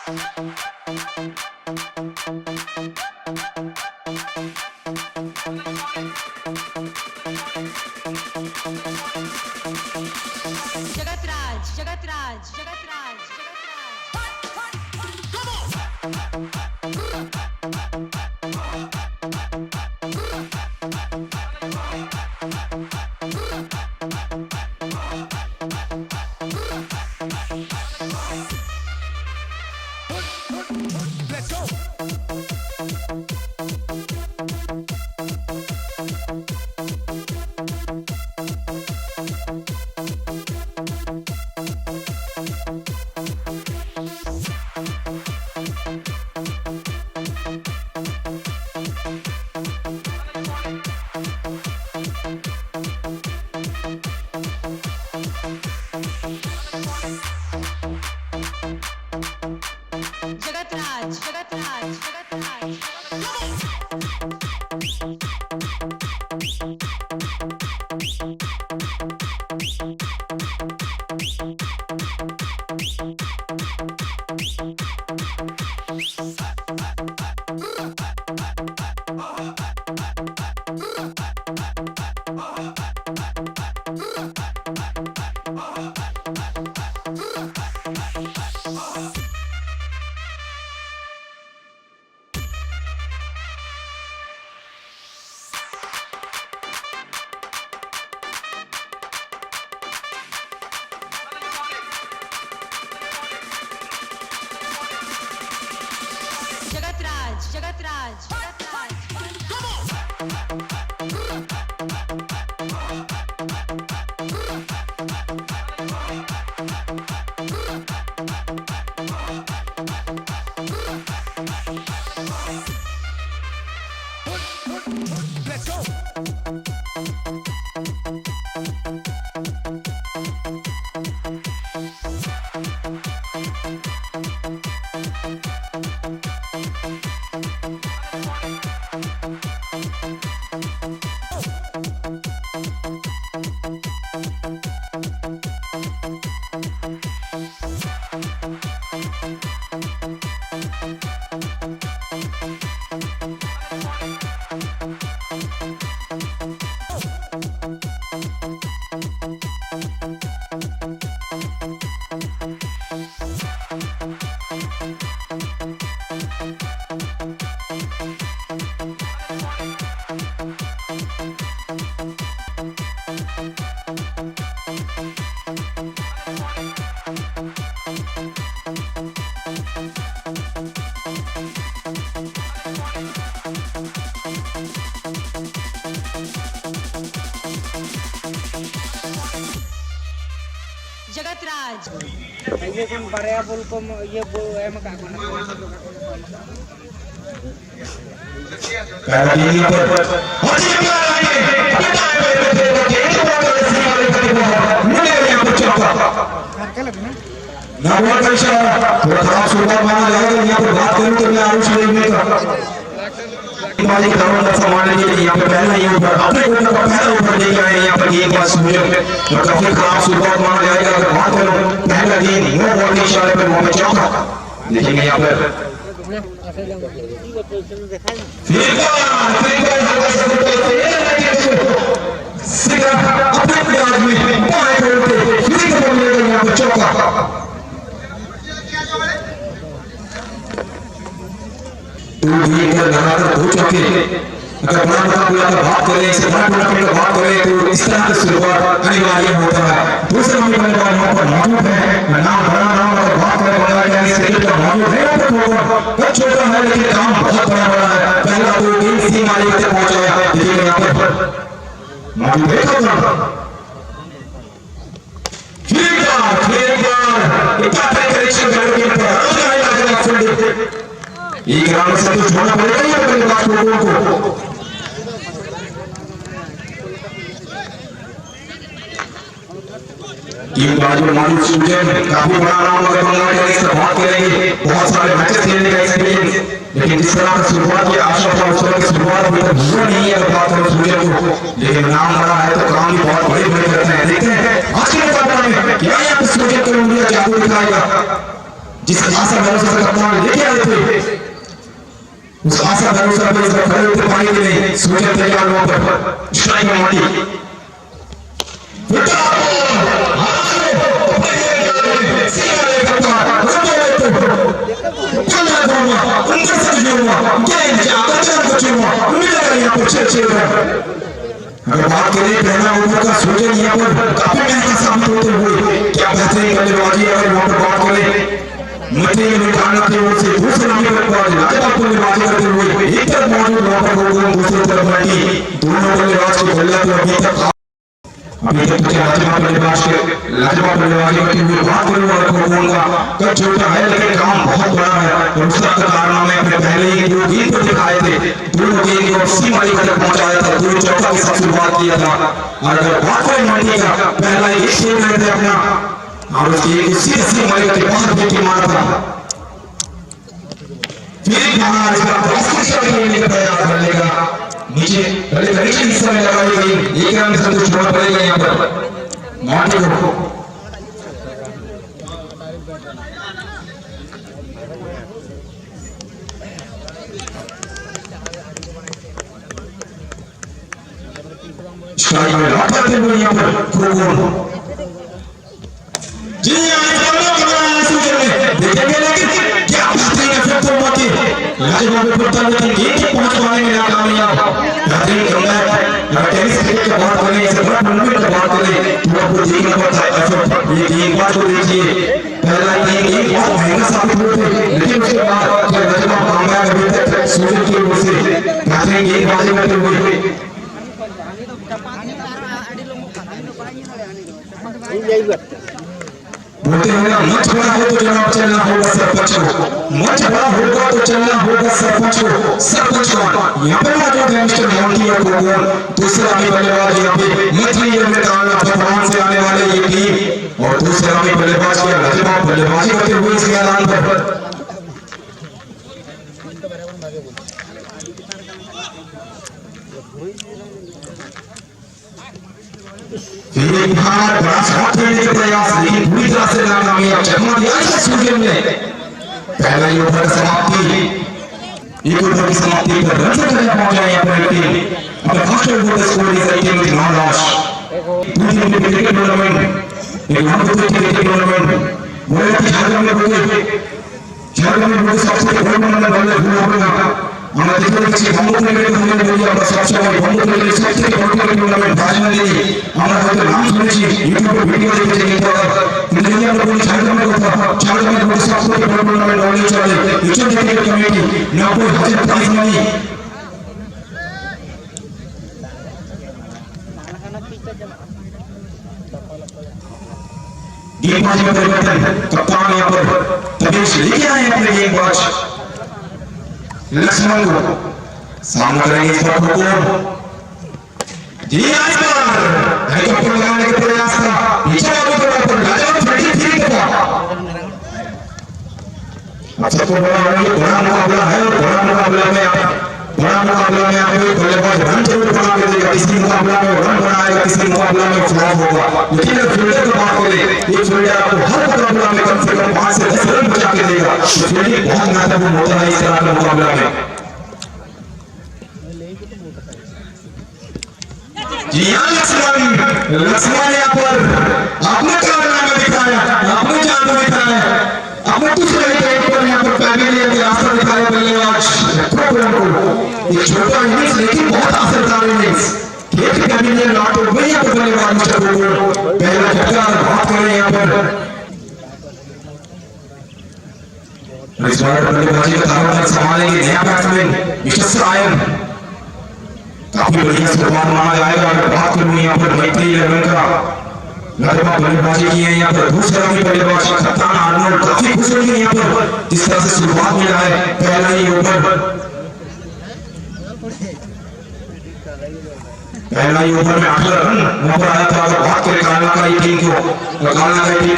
Jagatraj Jagatraj Jagatraj Jagatraj Jagatraj Jagatraj Jagatraj Jagatraj Let's go. Jagatraj ये कौन बड़े बोल को ये वो है मका कौन मालिक रावण सम्मान लीजिए यहाँ पे पहला ये ऊपर अपने घुटनों का पहला ऊपर लेके आए यहाँ पर एक बार सूर्य और काफी खराब शुरुआत माना जाएगा अगर बात करो पहला दिन नो बॉल के इशारे पर मोहम्मद चौका देखेंगे यहाँ पर अपने आदमी बाएं खोलते फिर यहाँ पर चौका लगातार हो चुके अगर बात करें इस बात करें तो इस तरह की शुरुआत अनिवार्य होता है दूसरे नंबर पर यहाँ पर मौजूद है मैं नाम बड़ा नाम अगर बात करें मौजूद है तो छोटा है लेकिन काम बहुत बड़ा बड़ा है पहला तो टीम सी मालिक तक पहुंचाया देखिए यहाँ पर मौजूद है एक राउंड से तो छोड़ना पड़ेगा या अपने पास लोगों को टीम बाजू मालूम सुजन काफी बड़ा राउंड अगर बांग्लादेश से बात करेंगे बहुत सारे मैचेस खेलने का एक्सपीरियंस लेकिन जिस तरह से शुरुआत की आशा था उस तरह की शुरुआत अभी तक हुआ नहीं है अगर बात करें सुजन को लेकिन नाम बड़ा है तो काम भी बहुत बड़े बड़े करते हैं देखते हैं आज के मुकाबले में क्या यहाँ पे सुजन को इंडिया जादू दिखाएगा जिस आशा भरोसा से कप्तान लेके आए थे, उस आशा भरोसा पे इसका खड़े होते पानी के लिए सोचे तैयार वहां पर स्ट्राइक में माटी अगर बात करें पहला ओवर का सोचन यहाँ पर काफी महंगा साबित होते हुए क्या बेहतरीन बल्लेबाजी अगर वहां पर बात करें मध्य में निकालने की ओर से दूसरे नंबर पर लाजवाब बल्लेबाजी करते हुए एक तरफ मौजूद वहां पर गोगोन दूसरी तरफ मल्टी दोनों बल्लेबाज की बल्ले तो अभी तक लाजवाब बल्लेबाजी करते हुए बात करूँ और गोगोन का छोटा है लेकिन काम बहुत बड़ा है और उसका कारनामे अपने पहले ही दो गेंद पर दिखाए थे दोनों गेंद को सीमा तक पहुंचाया था दो चौका के साथ शुरुआत किया था और अगर बात करें मल्टी का पहला एक शेर लेते अपना और उसकी एक सीधी मारी के बाहर विकेट मारा था फिर बाहर इसका क्रॉस शॉट खेलने का प्रयास कर लेगा नीचे नीचे हिस्सा में लगाई गई एक रन संतुष्ट होना पड़ेगा यहाँ पर माटी को स्ट्राइक में लॉक करते हुए यहाँ पर गोगोन जी देखेंगे लेकिन क्या बेहतरीन इफेक्ट हुआ कि लाजवाब प्रदर्शन लेकिन गेंद के पहुंच पाने में नाकामयाब बेहतरीन कमबैक टेनिस क्रिकेट की बात करें इसे बड़ा टूर्नामेंट की बात करें तो आपको देखना पड़ता है इफेक्ट ये गेंदबाज को देखिए पहला गेंद बहुत महंगा साबित हुए थे लेकिन उसके बाद लाजवाब कमबैक अभी तक सूरज की ओर से बेहतरीन गेंदबाजी करते हुए बोलते हैं ना मंच बड़ा हो तो जनाब चलना होगा सरपंच को मंच बड़ा होगा तो चलना होगा सरपंच को सरपंच कौन यहाँ पे मौजूद है मिस्टर मोंटी और गोगोन दूसरा भी बल्लेबाज यहाँ पे मध्य मैदान भगवान से आने वाले ये टीम और दूसरा भी बल्लेबाज किया लाजवाब बल्लेबाजी करते हुए इस मैदान पर फिर एक बार बड़ा शॉट खेलने का प्रयास लेकिन पूरी तरह से नाकामयाब चकमा दिया इस सूर्य ने पहला ही ओवर समाप्ति एक ओवर की समाप्ति पर रन से चले पहुंचा यहाँ पर टीम अपने फर्स्ट ओवर का स्कोर इस टीम में 9 लॉस दूसरी टीम क्रिकेट टूर्नामेंट एक महापुरुष क्रिकेट टूर्नामेंट बोले कि झारखंड में सबसे बड़ा टूर्नामेंट वाले हुआ আমরা দেখতে পাচ্ছি বঙ্গবন্ধু টুর্নামেন্ট বলি আমরা সবসময় বঙ্গবন্ধু সবথেকে বড় টুর্নামেন্ট বাজনালি আমরা হয়তো নাম শুনেছি ইউটিউবে ভিডিও দেখেছি কিন্তু যদি আমরা বলি ঝাড়খণ্ডের কথা ঝাড়খণ্ডের মধ্যে সবথেকে বড় টুর্নামেন্ট বলে চলে ইচন ক্রিকেট কমিটি 90,000 প্রাইজ মানি गेंदबाजी में परिवर्तन कप्तान यहाँ पर तबेश लेके आए अपने गेंदबाज लक्ष्मण को सामना करेंगे इस बार गोगोन जी आज पर हेलीकॉप्टर लगाने का प्रयास था पीछे वाले पर लाजवाब फ्री फ्री था अच्छा तो बड़ा मुकाबला है और बड़ा मुकाबला में आपको बल्लेबाज रन जरूर बना के देगा किसी मुकाबला में रन बनाएगा किसी मुकाबला में फ्लॉप होगा लेकिन अगर फील्डर की बात करें एक फील्डर आपको हर मुकाबला में कम से कम 5 से 10 रन बचा के देगा तो फील्डिंग बहुत महत्वपूर्ण होता है इस तरह के मुकाबला में जी हाँ लक्ष्मण यहाँ पर आपने कारनामा दिखाया आपने जादू दिखाया आपने कुछ नहीं पर यहाँ पर फैमिली के रास्ता दिखाया बल्लेबाज प्रोग्राम को ये छोटा इनिंग्स लेकिन बहुत असरदार इनिंग्स खेल के कमीने लौट गए यहाँ पर बल्लेबाज मिस्टर गोगोन पहला झटका बात करें यहाँ पर इस बार बल्लेबाजी का दारोमदार संभालेंगे नया बैट्समैन मिस्टर सायन काफी बढ़िया शुरुआत माना जाएगा अगर बात करूं यहाँ पर मैत्री 11 का लाजवाब बल्लेबाजी की है यहाँ पर दूसरा भी बल्लेबाज कप्तान आर्नोल्ड काफी खुश होंगे यहाँ पर जिस तरह से शुरुआत मिला है पहला ही ओवर पहला ही ओवर में 8 रन वहां पर आया था अगर बात करें कालना की टीम की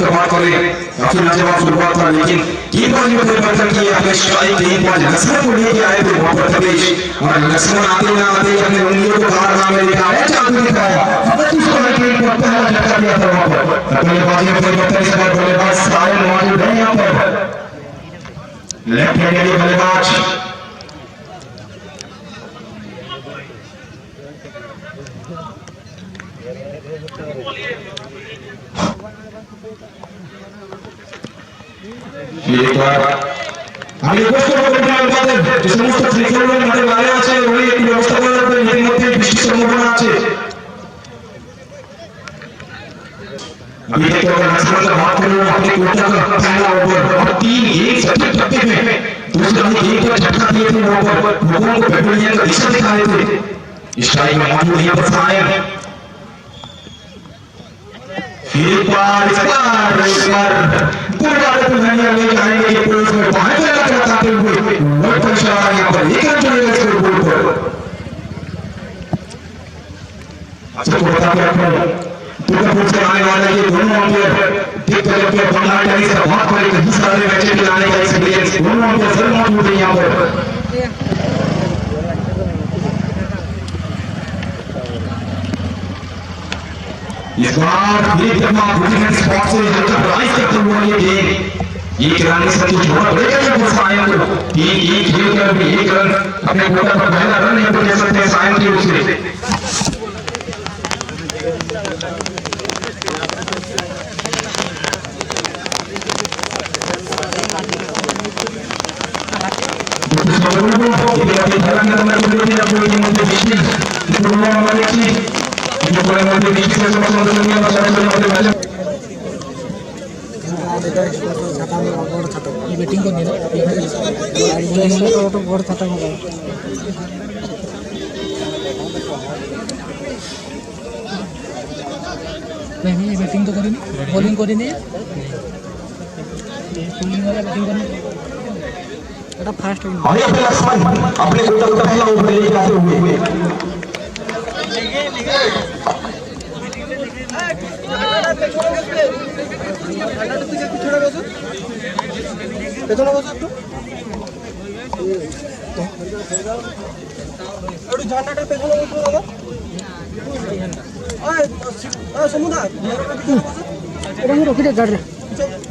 बात करें काफी लाजवाब शुरुआत था लेकिन गेंदबाजी में परिवर्तन किए अपने स्ट्राइक गेंदबाज लक्ष्मण को लेके आए थे वहां पर तबेश और लक्ष्मण आते ना आते अपने उंगलियों को कारनामे दिखाया जादू दिखाया अब उसको टीम को पहला झटका दिया था वहां पर बल्लेबाजी में परिवर्तन इस बार बल्लेबाज सायन मौजूद है यहाँ पर लेफ्ट हैंडेड बल्लेबाज ये बार আমি রিকোয়েস্ট করব আপনাদের যে সমস্ত ক্রিকেটাররা আমাদের বাইরে আছে ওই একটু ব্যবস্থা করে রাখবেন এর মধ্যে বৃষ্টির সম্ভাবনা আছে अभी देखते हैं मैच में बात कर रहे हैं अपने कोटा का पहला ओवर और 3-1 सटीक टक्के में दूसरे हम गेम को झटका दिए थे वहां पर लोगों को पेट्रोलियम का दिशा दिखाए थे स्ट्राइक में मौजूद यहां पर फायर फिर एक बार पूरा दुनिया में जाएंगे ये पुलिस में बाहर चला जाते हुए बहुत परेशान यहां पर एक रन चलेगा स्कोर बोर्ड पर अच्छा को बता के रखना दुर्गापुर से आने वाले ये दोनों अंपायर दिग्गज अंपायर बंगाल टाइगर्स का बहुत बड़े कई सारे मैचेस में आने का एक्सपीरियंस दोनों अंपायर जरूर मौजूद हैं यहां पर इस बार फिर जब आप विकेट स्पॉट से हल्का राइज करते हुए ये गेम ये खिलाड़ी से कुछ बहुत बड़ेगा ये सायन को तीन एक खेल कर भी एक रन अपने कोटा पर पहला रन यहाँ पर ले सकते हैं सायन की ओर से बैटिंग को नहीं तो बड़ छाता होगा नहीं बैटिंग तो करी बॉलिंग करी नहीं बॉलिंग वाला बैटिंग करनी এটা ফার্স্ট উইন और ये बैट्समैन अपने कोटा का पहला ओवर लेके आते हुए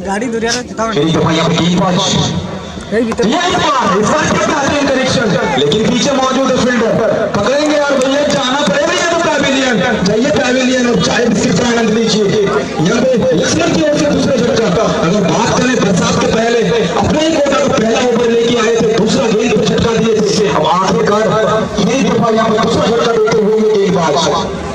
गाड़ी दुरिया लेकिन पीछे मौजूद है फील्डर पकड़ेंगे और भैया जाना पड़ेगा या तो पैवेलियन जाइए पैवेलियन और चाय बिस्किट का आनंद लीजिए यहाँ पे लक्ष्मण की ओर से दूसरा झटका अगर बात करें बरसात के पहले अपने ही कोटा का पहला ओवर लेके आए थे दूसरा गेंद पे झटका दिए थे अब आखिरकार एक दफा यहाँ पे दूसरा झटका देते हुए गेंदबाज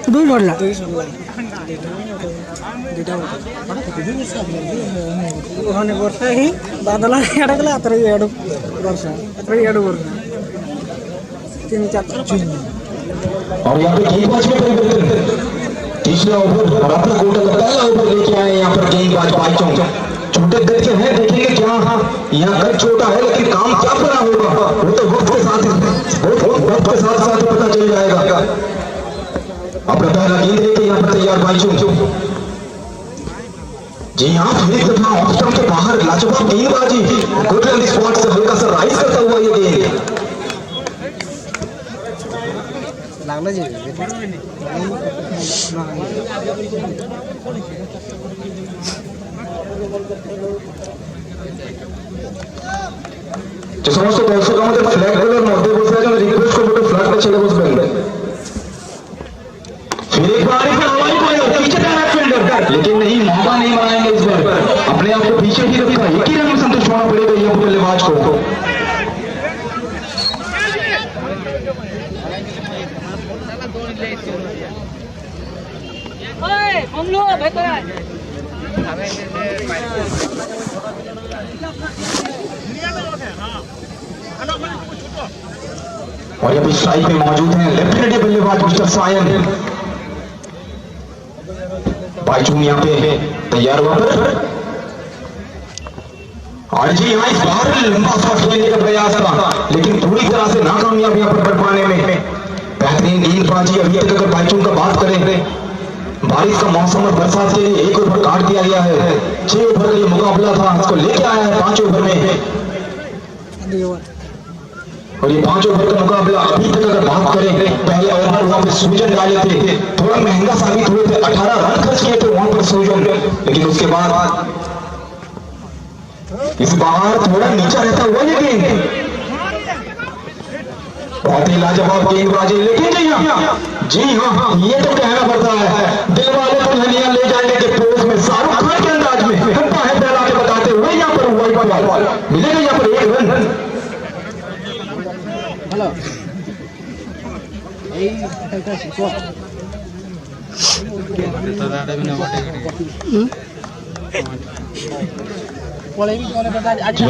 দুই বললা ওখানে বর্ষা হি বাদল এড়াগলে আতর এড়ু বর্ষা আতর এড়ু বর্ষা 3-4 चुन और यहाँ पे गेंदबाज में परिवर्तन तीसरा ओवर और अपना कोटा का पहला ओवर लेके आए यहाँ पर गेंदबाज पाइचों छोटे गज के हैं देखेंगे क्या यहाँ गज छोटा है लेकिन काम क्या बड़ा होगा वो तो वक्त के साथ पता चल जाएगा अपना पहला गेंद लेके यहाँ पर तैयार पाइचों जी हाँ फिर एक दफा ऑफ स्टंप के बाहर लाजवाब गेंदबाजी गुड ऑन द स्पॉट से हल्का सा राइज करता हुआ ये गेंद लागला जी যে সমস্ত দর্শক আমাদের ফ্ল্যাগ হোল্ডার মধ্যে বসে আছেন রিকোয়েস্ট করবো একটু ফ্ল্যাগটা ছেড়ে বসবেন फिर एक बार हवाई बॉल पीछे था फील्डर लेकिन नहीं मौका नहीं बनाएंगे इस बार अपने आप को पीछे ही रखा एक ही रन में संतुष्ट होना पड़ेगा ये बल्लेबाज को और अभी स्ट्राइक में मौजूद हैं लेफ्ट हैंडेड बल्लेबाज मिस्टर सायन बाइचूम यहाँ पे है तैयार हुआ पर और जी यहाँ इस बार लंबा शॉट खेलने का प्रयास था लेकिन पूरी तरह से नाकामयाब यहाँ पर कर पाने में। बेहतरीन गेंदबाजी। अभी तक अगर बाइचुंग का बात करें, बारिश का मौसम और बरसात के लिए 1 ओवर काट दिया गया है। 6 ओवर का ये मुकाबला था, इसको लेके आया है 5 ओवर में। और ये 5 ओवर का मुकाबला अभी तक अगर बात करें, पहले ओवर पर वहां पर सूजन डाले थे, थोड़ा महंगा साबित हुए थे। 18 रन खर्च किए थे वहां पर सूजन, लेकिन उसके बाद इस बार थोड़ा नीचा रहता हुआ ये गेंद बहुत ही लाजवाब गेंदबाजी। लेकिन जी हाँ ये तो कहना पड़ता है, दिल वाले दुल्हनिया ले जाने के पोज में शाहरुख खान के अंदाज में घंटा है फैला के बताते हुए यहाँ पर वाइड बॉल मिलेगा यहाँ पर 1 रन। हेलो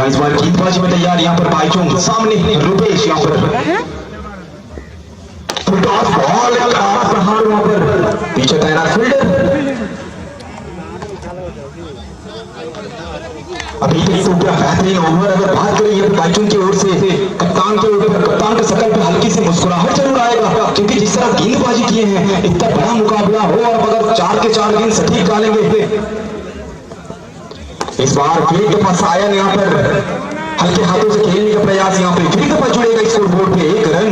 इस बार गेंदबाजी में तैयार यहाँ पर बाइचुंग, सामने रुपेश यहाँ पर बॉल प्रहार वहां पर पीछे तैनात फील्डर। अभी बेहतरीन ओवर अगर बात करें ये बाइचुंग की ओर से, कप्तान के ऊपर, कप्तान के शकल पे हल्की सी मुस्कुराहट जरूर आएगा, क्योंकि जिस तरह गेंदबाजी किए हैं इतना बड़ा मुकाबला हो और अगर 4 के 4 गेंद सटीक डालेंगे। इस बार फील्ड के पास आया यहाँ पर हल्के हाथों से खेलने का प्रयास, यहाँ पे फील्ड पर जुड़ेगा स्कोर बोर्ड पे 1 रन।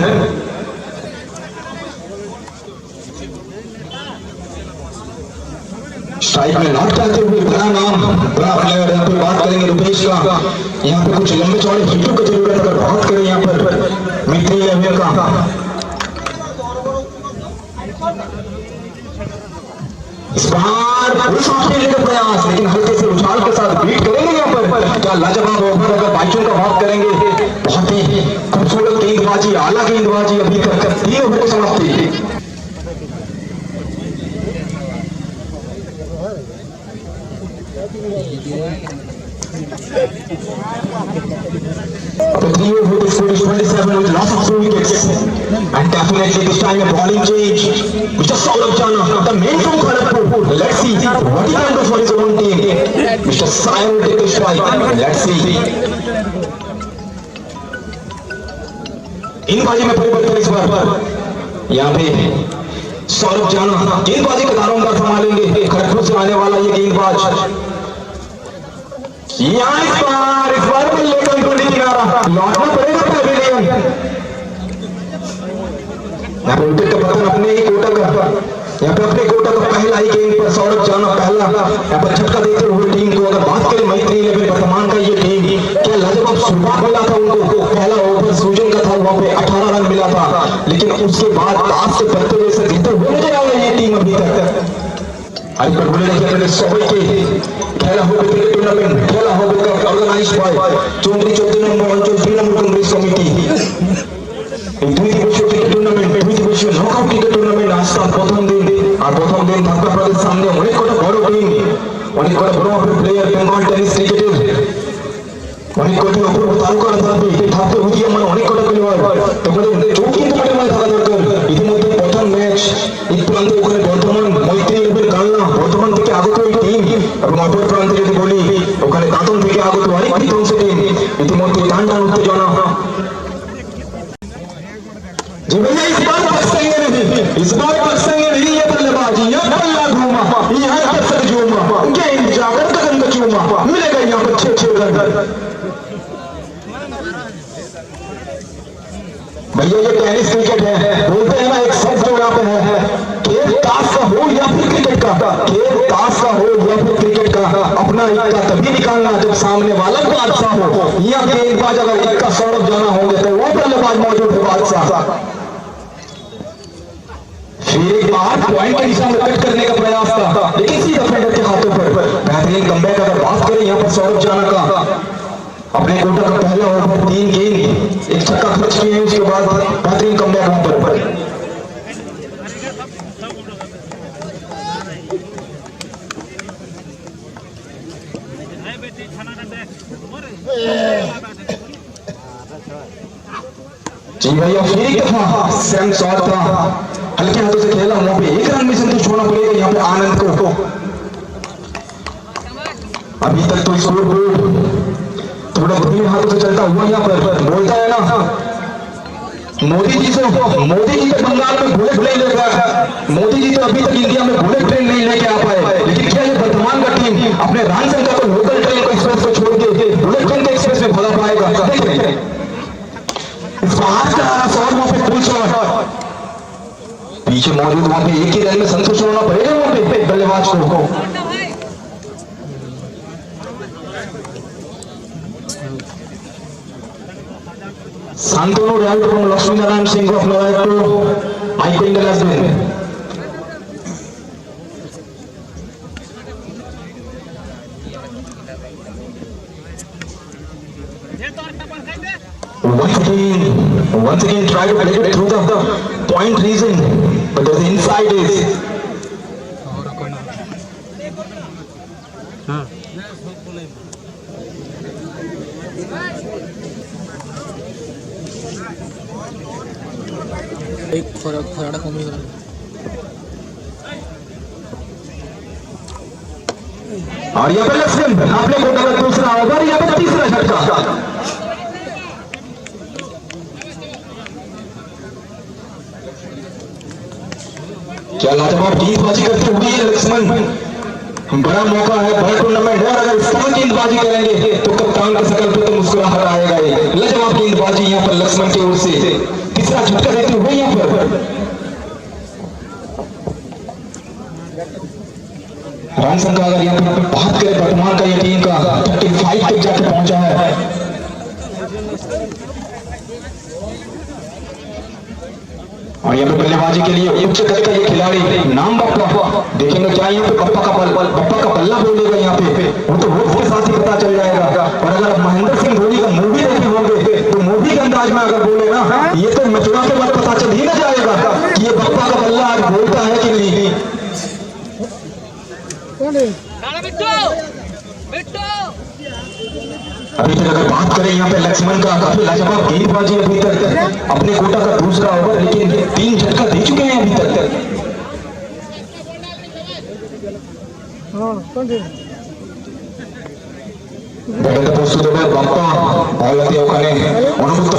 स्ट्राइक में नॉट करते हुए बड़ा नाम, बड़ा प्लेयर यहाँ पे बात करेंगे रुपेश का। यहाँ पे कुछ लंबे चौड़े हिटों की जरूरत अगर बात करें यहाँ पर मित्री अभिया का। इस बार खेलने का प्रयास, लेकिन हल्के से उछाल के साथ बीट करेंगे यहाँ पर। क्या लाजवाब ओवर अगर बाइचुंग का बात करेंगे, बहुत ही खूबसूरत गेंदबाजी, आला गेंदबाजी। अभी तक 3 ओवर की समाप्ति। The trio who is 27 with lots of 2 wickets, and definitely this time a bowling change. Mr. Saurabh Jana, the man from Kharagpur. Let's see what he can do for his own team. Mr. Sai will take a strike. Let's see. गेंदबाजी में परिवर्तन इस बार यहाँ पे सौरभ जाना गेंदबाजी का दारोमदार संभालेंगे। खड़गपुर से आने वाला ये गेंदबाज यहाँ इस बार बल्ले का विपरीत किनारा लौटना पड़ेगा पवेलियन। यहाँ पे विकेट का पतन अपने ही कोटा का, यहाँ पे अपने कोटा का पहला ही गेंद पर सौरभ जाना पहला यहाँ पर झटका देते हुए टीम को। अगर बात करें मैत्री 11 वर्तमान का ये टीम, क्या लाजवाब शुरुआत मिला था उनको। पहला ओवर सूजन का था, वहां पे 18 रन मिला था, लेकिन उसके बाद पास से बढ़ते हुए से जीते हुए नजर आ रही है टीम अभी तक। आज पर बोले कि सभी के खेला हो क्रिकेट टूर्नामेंट, खेला हो ऑर्गेनाइज बाय चौधरी 14 नंबर अंचल 3 नंबर कांग्रेस कमिटी। দুই দিবসীয় ক্রিকেট টুর্নামেন্ট, 2 দিবসীয় নকআউট ক্রিকেট টুর্নামেন্ট আজ তার প্রথম দিন। আর প্রথম দিন ঢাকা প্রদেশের সামনে অনেক কটা বড় টিম, অনেক কটা বড় বড় প্লেয়ার বেঙ্গল টেনিস ক্রিকেটের অনেক কটি অপূর্ব তারকারা থাকবে। থাকতে উদীয়মান অনেক কটা খেলোয়াড়, তোমাদের চোখ কিন্তু মোটামুটি থাকা দরকার। ইতিমধ্যে প্রথম ম্যাচ এক প্রান্তে ওখানে বর্ধমান মৈত্রী এর কালনা বর্ধমান থেকে আগত এই টিম, এবং অপর প্রান্তে যদি বলি ওখানে দাঁতন থেকে আগত আরেকটি ধ্বংস টিম। ইতিমধ্যে টান টান উত্তেজনা। जी भैया इस बार बक्सेंगे नहीं, इस बार बक्सेंगे नहीं। ये बल्लेबाजी ये बल्ला घूमा, यहाँ दस्तक झूमा, गेंद जाकर कदम का चूमा, मिलेगा यहाँ पर 6 रन। भैया ये टेनिस क्रिकेट है, बोलते हैं ना एक शब्द जो यहाँ पे है, खेल ताश का हो या फिर क्रिकेट का, खेल ताश का हो या फिर क्रिकेट का, अपना इक्का तभी निकालना जब सामने वाला बादशाह हो। यहाँ गेंदबाज अगर इक्का सौरभ जाना होंगे तो वो बल्लेबाज मौजूद है बादशाह। फिर एक बार पॉइंट के दिशा में कट करने का प्रयास था, लेकिन सीधा फेंडर के हाथों पर बेहतरीन कमबैक। अगर बात करें यहाँ पर सौरभ जाना का, अपने कोटा का पहला ओवर 3 गेंद 1 छक्का खर्च किए हैं, उसके बाद बेहतरीन कमबैक वहां पर। जी भैया फिर एक दफा सेम शॉट था, हल्के हाथों से खेला, वहां पे 1 रन में संतुष्ट होना पड़ेगा यहाँ पे आनंद को। अभी तक तो स्कोर बोर्ड थोड़ा धीमे हाथों से चलता हुआ यहाँ पर बोलता है ना, मोदी जी तो बंगाल में बुलेट ट्रेन ले गया, मोदी जी तो अभी तक इंडिया में बुलेट ट्रेन नहीं लेके आ पाए, लेकिन क्या ये वर्तमान का टीम अपने रामसंग का तो लोकल ट्रेन को एक्सप्रेस को छोड़ के बुलेट ट्रेन के एक्सप्रेस में भगा पाएगा? देख रहे हैं इस बाहर का शॉट, वहां पे फुल शॉट, पीछे मौजूद वहां पे एक ही रेल में संतोष होना पड़ेगा वहां पे बल्लेबाज को। Santonu Real from Lakshmi Narayan Singh of Noida, I think the last win. Once again try to play it through the point region, but the inside is एक फराड़ा कमी हो और यहाँ पे लक्ष्मण आपने को गलत दूसरा ओवर, यहाँ पे तीसरा झटका। क्या लाजवाब गेंदबाजी करते हुए लक्ष्मण, बड़ा मौका है, बड़ा टूर्नामेंट है, अगर इस तरह गेंदबाजी करेंगे तो कप्तान का शकल पे तो मुस्कुराहट आएगा ही। लाजवाब गेंदबाजी यहाँ पर लक्ष्मण की ओर से, तीसरा झटका देते हुए यहाँ पर रामसंग का अगर यहाँ पर बात करें वर्तमान का ये टीम का 35 तक जाके पहुंचा है। और यहाँ पे बल्लेबाजी के लिए उच्च कद का ये खिलाड़ी नाम बप्पा, देखेंगे क्या यहाँ पे बप्पा का पल्ला बोलेगा यहाँ पे, वो तो वक्त के साथ ही पता चल जाएगा। और अगर महेंद्र सिंह धोनी का मूवी देखे होंगे तो मूवी के अंदाज में अगर बोले ना, ये तो मचुरा के बाद पता चल ही ना जाएगा कि ये बप्पा का पल्ला आज बोलता है कि नहीं। अभी तक अगर बात करें यहाँ पे लक्ष्मण का, काफी लाजवाब गेंदबाजी अभी तक, अपने कोटा का दूसरा ओवर, लेकिन 3 झटका दे चुके हैं अभी तक।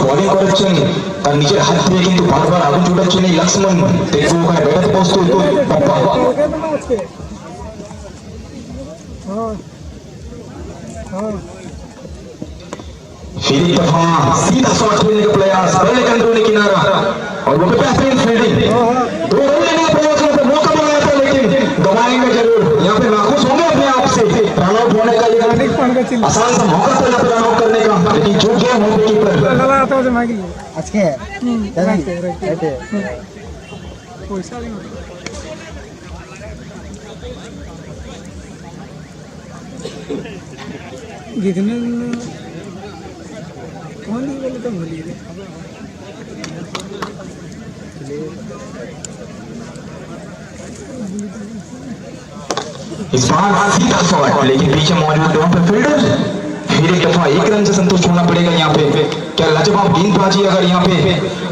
बॉलिंग करेक्शन और নিজের হাত দিয়ে কিন্তু বারবার আগুন ছুটাচ্ছেন এই লক্ষ্মণ, দেখবো ওখানে ব্যাট পোস্ট তো বাপ্পা फिर एक दफा सीधा शॉट खेलने का प्रयास, पहले कंट्रोल किनारा और वो बेहतरीन फील्डिंग, 2 रन लेने का प्रयास करते, मौका बनाया था लेकिन गवाएंगे जरूर। यहाँ पे नाखुश होंगे अपने आप से, रन आउट होने का ये आसान सा मौका था यहाँ पे रन आउट करने का, लेकिन चूक गया होम कीपर। जितने कौन नहीं बोले तो भूलिए इस बार सीधा शॉट, लेकिन पीछे मौजूद वहां पे फील्डर, फिर एक दफा 1 रन से संतुष्ट होना पड़ेगा यहाँ पे। क्या लाजवाब गेंदबाजी, अगर यहाँ पे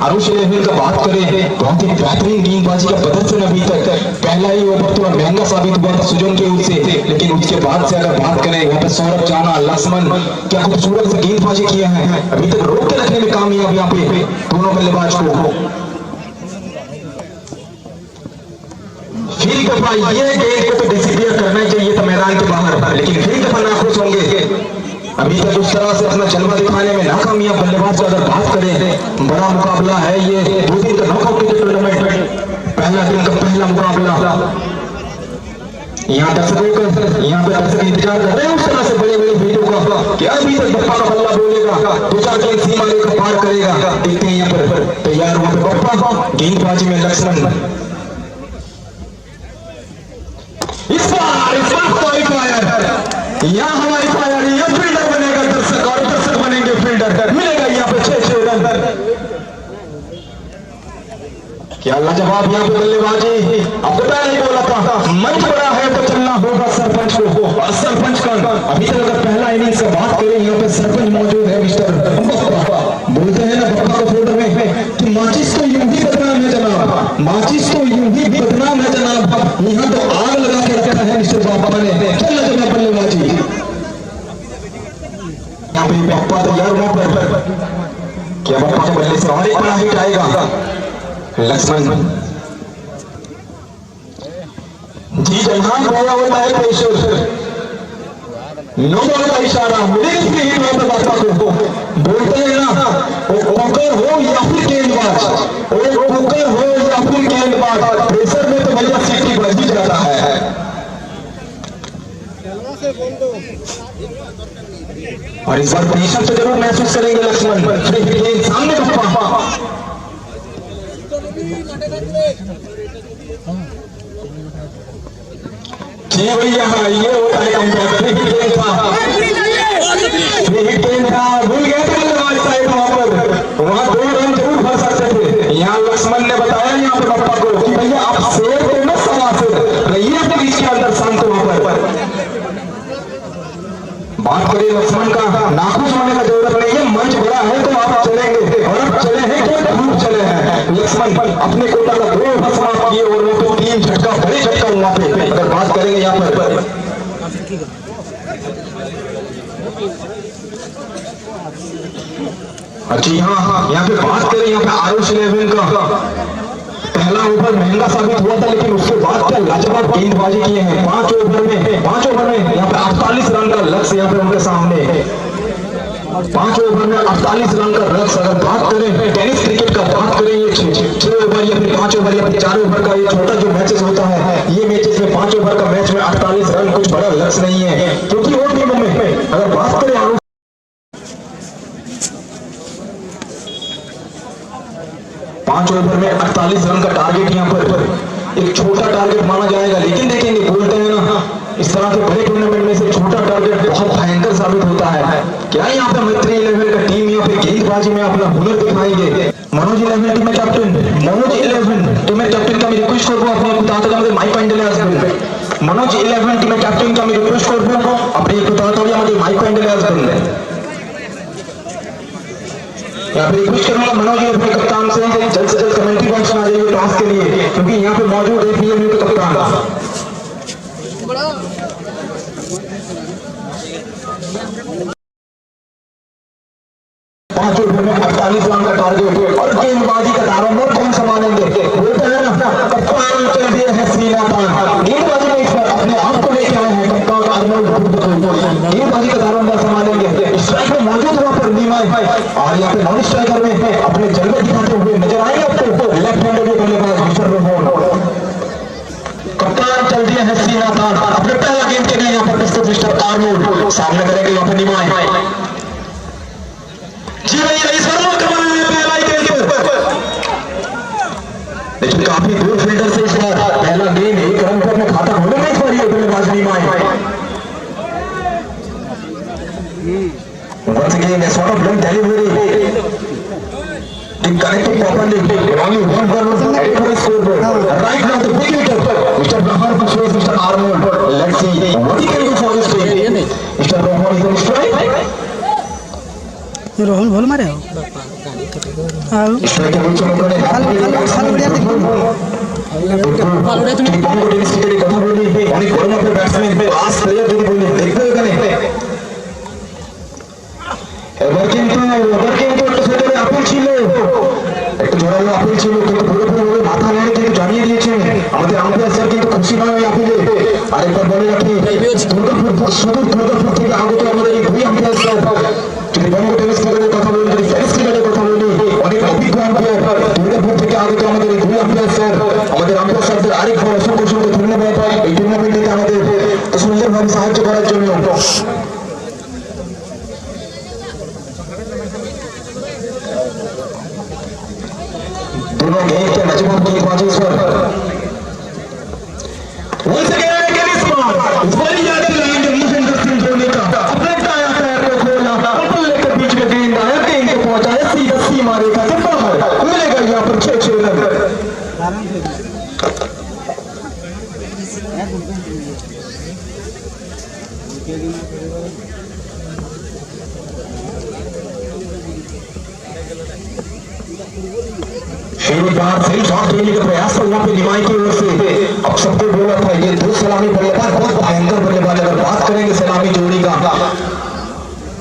अरुष लेविन का बात करें, बहुत ही बेहतरीन गेंदबाजी का प्रदर्शन अभी तक। पहला ही ओवर थोड़ा महंगा साबित हुआ था सुजन के ओर से, लेकिन उसके बाद से अगर बात करें यहाँ पे सौरभ चाना, लक्ष्मण क्या खूबसूरत से गेंदबाजी किया है, अभी तक रोक के रखने में कामयाब यहाँ पे दोनों बल्लेबाज को। फिर दफा ये गेंद को तो डिसिपियर करना चाहिए था मैदान के बाहर, लेकिन फिर दफा नाखुश होंगे। अभी तक उस तरह से अपना जलवा दिखाने में नाकामयाब बल्लेबाज अगर बात करें, बड़ा मुकाबला है ये 2 दिन का नॉकआउट क्रिकेट टूर्नामेंट, पहला दिन का पहला मुकाबला। यहाँ पे दर्शक इंतजार कर रहे हैं उस तरह से बड़े बड़े वीडियो का, क्या अभी तक बप्पा का बल्ला बोलेगा, 2-4 गेंद सीमा लेकर पार करेगा। देखते हैं यहाँ पर तैयार वहां पे बप्पा, गेंदबाजी में लक्ष्मण। इस बार यहाँ हमारी फायर, ये फील्डर बनेगा दर्शक, और दर्शक बनेंगे फील्डर, मिलेगा यहाँ पे 6 रन। क्या लाजवाब यहाँ पे बल्लेबाजी, आपको पहले ही बोला था मंच बड़ा है तो चलना होगा सरपंच को, और सरपंच का अभी तक अगर पहला इनिंग्स का बात करें, यहाँ पे सरपंच मौजूद है मिस्टर बप्पा। बोलते हैं ना बप्पा का फोटो में कि माचिस तो यूं ही बदनाम है जनाब, माचिस तो यूं ही बदनाम है जनाब, यहाँ तो आग लगा के रखा है मिस्टर बप्पा ने। क्या लाजवाब बल्लेबाजी यहाँ पे लक्ष्मण जी जहां गया होता है पेशर नोबल का इशारा मिडिल से ही मैं बताता हूं बोलते हैं ना वो कुकर हो या फिर गेंदबाज वो कुकर हो या फिर गेंदबाज प्रेशर में तो भैया सीटी बज ही जाता है। और इस बार प्रेशर तो जरूर महसूस करेंगे लक्ष्मण फ्री हिट गेंद सामने रखा जी भैया ये होता है फ्री हिट गेंद था भूल गए थे बल्लेबाज साइड वहां 2 रन जरूर भर सकते थे। यहाँ लक्ष्मण ने बताया यहाँ पे पप्पा को कि भैया आप शेर को न सवा शेर रहिए अपने बीच के अंदर शांत वहां पर। बात करें लक्ष्मण का नाखुश होने का जरूरत नहीं है मंच बड़ा है तो आप चलेंगे और अब चले हैं क्यों खूब चले हैं लक्ष्मण अपने कोटा का 2 ओवर समाप्त किए और वो तो 3 झटका बड़े झटका वहां पे अगर बात करेंगे यहाँ पर जी हाँ यहाँ पे बात करें यहाँ पे आयुष 11 का पहला ओवर महंगा साबित हुआ था लेकिन उसके बाद क्या लाजवाब गेंदबाजी किए हैं 5 ओवर में यहाँ पे 48 रन का लक्ष्य यहाँ पे उनके सामने है 5 ओवर में 48 रन का लक्ष्य। अगर बात करें टेनिस क्रिकेट का बात करें ये 6 ओवर या फिर 5 ओवर या फिर 4 ओवर का ये छोटा जो मैचेस होता है ये मैचेस में 5 ओवर का मैच में 48 रन कुछ बड़ा लक्ष्य नहीं है क्योंकि और टीमों में अगर बात करें 5 ओवर में 48 रन का टारगेट यहाँ पर एक छोटा टारगेट माना जाएगा लेकिन देखेंगे बोलते हैं ना इस तरह के बड़े टूर्नामेंट में से छोटा टारगेट बहुत भयंकर साबित होता है। क्या यहाँ पे मैत्री 11 का टीम यहाँ पे गेंदबाजी में अपना हुनर दिखाएंगे। Manoj 11 team captain Manoj 11 team captain का मैं रिक्वेस्ट করব আপনি একটু তাড়াতাড়ি আমাদের মাইক প্যান্ডেলে আসবেন। मनोज 11 टीम कैप्टन का मैं रिक्वेस्ट করব আপনি একটু তাড়াতাড়ি আমাদের মাইক প্যান্ডেলে আসবেন। यहाँ पे रिक्वेस्ट करूंगा मनोज अपने कप्तान से जल्द कमेंट्री बॉक्स में आ जाइए टॉस के लिए क्योंकि यहाँ पे मौजूद है पीएम के कप्तान 5 ओवर में 48 रन का टारगेट और गेंदबाजी का दारोमदार कौन संभालेंगे बोलते हैं ना कप्तान चल दिए हैं सीना पान गेंदबाजी में इस बार अपने आप को लेके आए हैं कप्तान आर्नोल्ड गेंदबाजी का दारोमदार संभालेंगे। स्ट्राइक में मौजूद वहां पर नीमाई और यहाँ पे नॉन स्ट्राइकर में अपने जलवे दिखाते हुए नजर आएंगे आपको लेफ्ट हैंड के बल्लेबाज मिस्टर रोहन कप्तान चल दिए हैं सीना पान अपने पहला गेंद के लिए यहाँ पर प्रस्तुत मिस्टर आर्नोल्ड सामने करेंगे यहाँ पर नीमाई जी भैया इस बार पहला ही गेंद लेकिन काफी दूर फील्डर से इस बार पहला गेंद 1 रन पर खाता होने में इस बार ये बल्लेबाज नीमाई once again a sort of long delivery connected properly only one run was added to the scoreboard right now the big hitter Mr. Brahman to face Mr. Arnold let's see what he can do for this team Mr. Brahman is on strike ये रोहन भोल मारे हो आओ strike के बीच में उन्होंने खाल बढ़िया टेनिस क्रिकेट কথা বলি অনেক বড় মাপের ব্যাটসম্যান ফাস্ট প্লেয়ার যদি বলি দেখবে এখানে এবার কিন্তু একটা সেটারে আপিল ছিল একটু জোরালো আপিল ছিল কিন্তু পুরোপুরি মাথা নেড়ে কিন্তু জানিয়ে দিয়েছেন আমাদের আম্পায়ার স্যার কিন্তু খুশি নয় ওই আপিলে আরেকবার বলে রাখি দুর্গাপুর থেকে আগত আমাদের এই 2 আম্পায়ার স্যার যদি বঙ্গ টেনিস ক্রিকেটের কথা বলি যদি টেনিস ক্রিকেটের কথা বলি অনেক অভিজ্ঞ আম্পায়ার দুর্গাপুর থেকে আগত আমাদের এই 2 আম্পায়ার স্যার আমাদের আম্পায়ার স্যারদের আরেকবার অসংখ্য ধন্যবাদ এই টুর্নামেন্টে আমাদের সুন্দরভাবে সাহায্য করার জন্য। दोनों गेंद के मजबूत गेंदबाजी इस पर once again इस बार बड़ी याद दिलाएंगे महेंद्र सिंह धोनी का अपने टाया पैर को खोला ऊपर लेकर बीच में गेंद आया गेंद को पहुंचाया सीधा सीमा रेखा से बाहर मिलेगा यहाँ पर 6 रन शुरुआत से शॉट खेलने का प्रयास था वहां पे निमाई की ओर से अब सबको बोला था ये 2 सलामी बल्लेबाज बहुत भयंकर बल्लेबाज अगर बात करेंगे सलामी जोड़ी का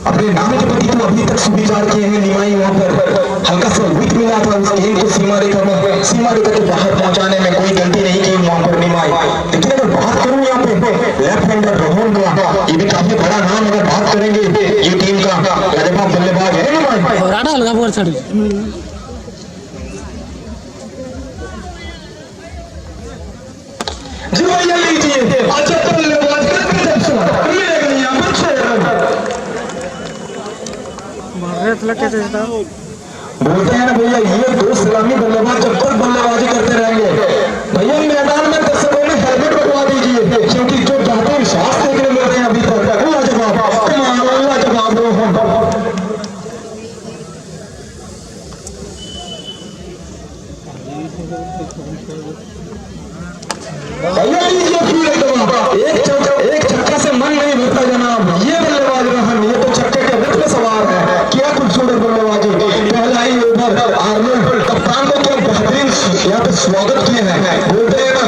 अपने नाम के प्रति तो अभी तक सुविचार किए हैं निमाई वहां पर हल्का सा विकेट मिला था उस गेंद को सीमा रेखा में सीमा रेखा के बाहर पहुंचाने में कोई गलती नहीं की वहां पर निमाई। लेकिन अगर बात करूं यहाँ पे लेफ्ट हैंडर रोहन का, ये भी काफी बड़ा नाम अगर बात करेंगे ये टीम का लाजवाब बल्लेबाज है निमाई। राडा अलगा बोर छड़ी जी भैया लीजिए अच्छा बल्लेबाज करके जब मिलेगा यहाँ पर 6 रन। मारे लगे देता बोलते हैं ना भैया ये दो सलामी बल्लेबाज जब तक बल्लेबाजी करते रहेंगे भैया मैदान में दर्शकों में हेलमेट लगवा दीजिए, क्योंकि जो बेहतरीन शॉट्स देखने मिल रहे हैं अभी तक लाजवाब रोहन। भैया लीजिए फिर एक छक्का से मन नहीं भरता जनाब। ये बल्लेबाज रोहन, ये तो छक्के के रथ पे सवार है। क्या खूबसूरत बल्लेबाजी। पहला ही ओवर आर्नल्ड कप्तान ने क्या बेहतरीन यहाँ पे स्वागत किए हैं। बोलते हैं ना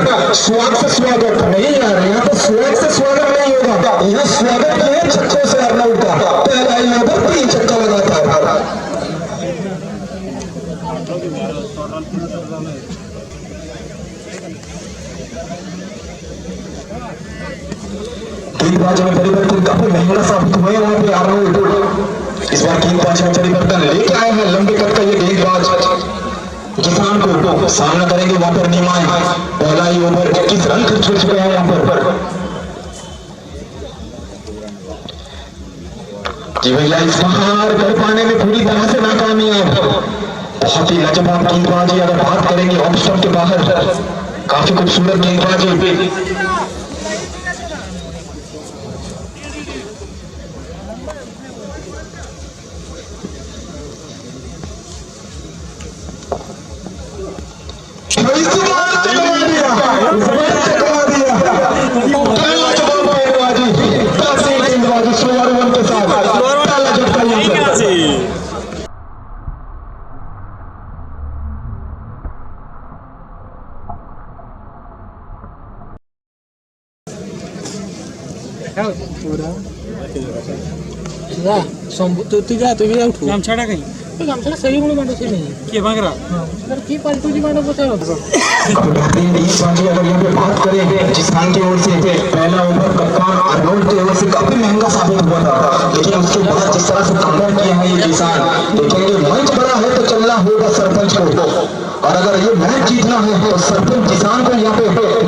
स्वागत से स्वागत नहीं यार, यहाँ पे स्वागत से स्वागत नहीं होगा, यहाँ स्वागत किए छक्कों से आर्नल्ड का। पहला ही ओवर 3 छक्का लगाता है। गेंदबाज में परिवर्तन काफी महंगा साबित हुए वहां पे आर्नल्ड। इस बार गेंदबाज में परिवर्तन लेके आए हैं लंबे कद का ये गेंदबाज। किसान को सामना करेंगे वहां पर निमाई। पहला ही ओवर 21 रन खर्च हो चुके हैं यहाँ पर। जी भैया इस बार कर पाने में पूरी तरह से नाकामयाब। बहुत ही लाजवाब गेंदबाजी अगर बात करेंगे ऑफ स्टंप के बाहर, काफी खूबसूरत गेंदबाजी। गामछाड़ा कहीं गामछाड़ा सही मुझे मानो से नहीं के भागरा सर की पालतू जी मानो बता रहा अगर यहाँ पे बात करें जिसान की ओर से पहला ओवर कप्तान आर्नल्ड की ओर से काफी महंगा साबित हुआ था, लेकिन उसके बाद जिस तरह से कमबैक किया है ये किसान, देखेंगे मंच बड़ा है तो चलना होगा सरपंच को, और अगर ये मैच जीतना है तो सरपंच किसान को यहाँ पे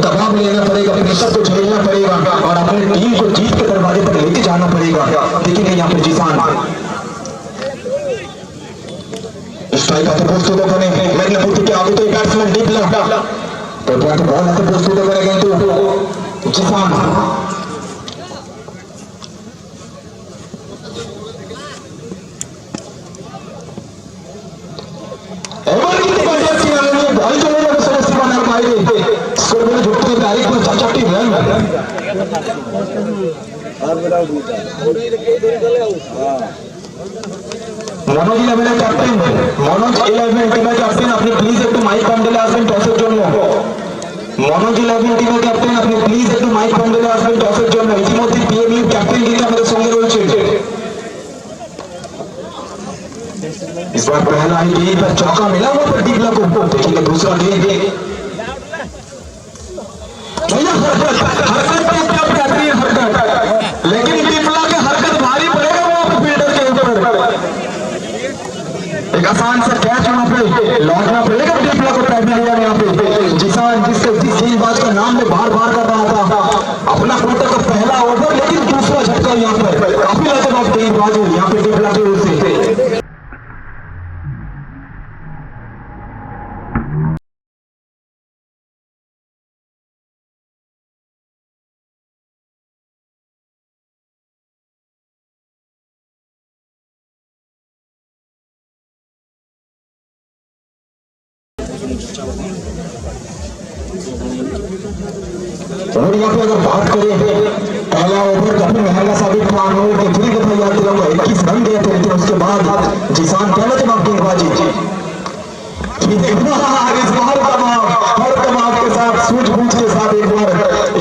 दबाव लेना पड़ेगा, प्रेशर को झेलना पड़ेगा और अपनी टीम को जीत के दरवाजे पर लेके जाना पड़ेगा। देखेंगे यहाँ पे किसान स्ट्राइक आते प्रस्तुत करें मेदिनीपुर के आगे तो बैट्समैन डीप लेफ्ट तो क्या तो बॉल आते प्रस्तुत करेंगे तो किसान एवर की बॉल की आने बॉल जो है समस्या बना पाएंगे स्कोर में जुटते तारीख में 66 रन और बताओ Manoj 11 captain Manoj 11 team captain अपनी प्लीज একটু মাইক বান্ডেলে আসবেন টসের জন্য। मनोज 11 टीम कैप्टन अपनी प्लीज একটু মাইক বান্ডেলে আসবেন টসের জন্য। ইতিমধ্যে পিএমইউ ক্যাপ্টেন কিন্তু আমাদের সঙ্গে রয়েছে। इस बार पहला ही गेंद पर चौका मिला हुआ पर डीपला को, देखिए दूसरा गेंद भैया हरकत पे क्या कहती है हरकत, लेकिन डीपला के हरकत भारी पड़ेगा वहां पर फील्डर के ऊपर। एक आसान सा कैच वहां पे लौटना पड़ेगा डीपला को पहले यहाँ पे जिसान जिस गेंदबाज का नाम में बार बार कर रहा था अपना क्वार्टर का पहला ओवर, लेकिन दूसरा झटका यहाँ पर काफी लाजवाब गेंदबाज यहाँ पे डीपला की ओर से। और यहाँ पे अगर बात करें पहला ओवर काफी महंगा साबित हुआ आर्नल्ड के 3 दफा याद दिलाऊंगा 21 रन दिए थे, लेकिन उसके बाद जिसान पहले जवाब गेंदबाजी इस बार दमाग के साथ सूझबूझ के साथ एक बार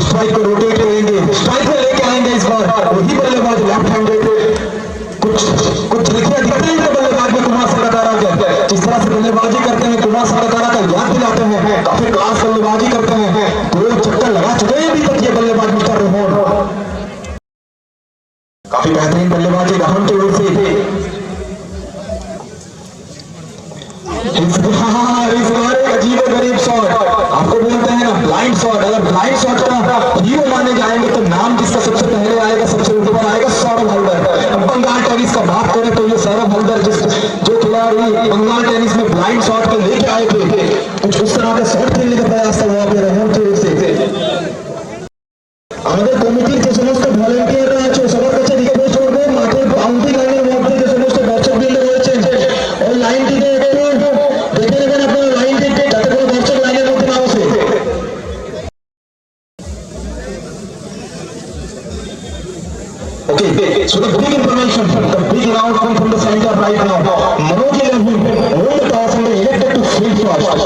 स्ट्राइक को रोटेट करेंगे, स्ट्राइक में लेके आएंगे इस बार वही बल्लेबाज लेफ्ट हैंडेड। कुछ लिखिए दिखते हैं बल्लेबाज में कुमार संगकारा के जिस तरह से बल्लेबाजी करते हैं कुमार संगकारा का याद दिलाते बेहतरीन बल्लेबाजी राहुल की ओर से। इस बार एक अजीब गरीब शॉट, आपको बोलते हैं ना ब्लाइंड शॉट। अगर ब्लाइंड शॉट का हीरो माने जाएंगे तो नाम जिसका सबसे पहले आएगा, सबसे ऊपर आएगा, सौरभ हल्दर। बंगाल टेनिस का बात करें तो ये सौरभ हल्दर जो खिलाड़ी बंगाल टेनिस में ब्लाइंड शॉट को लेके आए थे, कुछ उस तरह का शॉट खेलने का प्रयास था वहां पे राहुल की ओर से। আমাদের কমিটির যে সমস্ত ভলেন্টিয়াররা আছে সবার কাছে রিকোয়েস্ট করবে মাঠের বাউন্ডারি লাইনের মধ্যে যে সমস্ত দর্শকবৃন্দ রয়েছেন ওই লাইনটিতে একটু দেখে নেবেন আপনারা লাইনটিতে, যাতে কোনো দর্শক লাইনের মধ্যে না বসে। Okay, so the big information, the big announcement from the center right now. Manoj Levin on the toss and they elected to field first.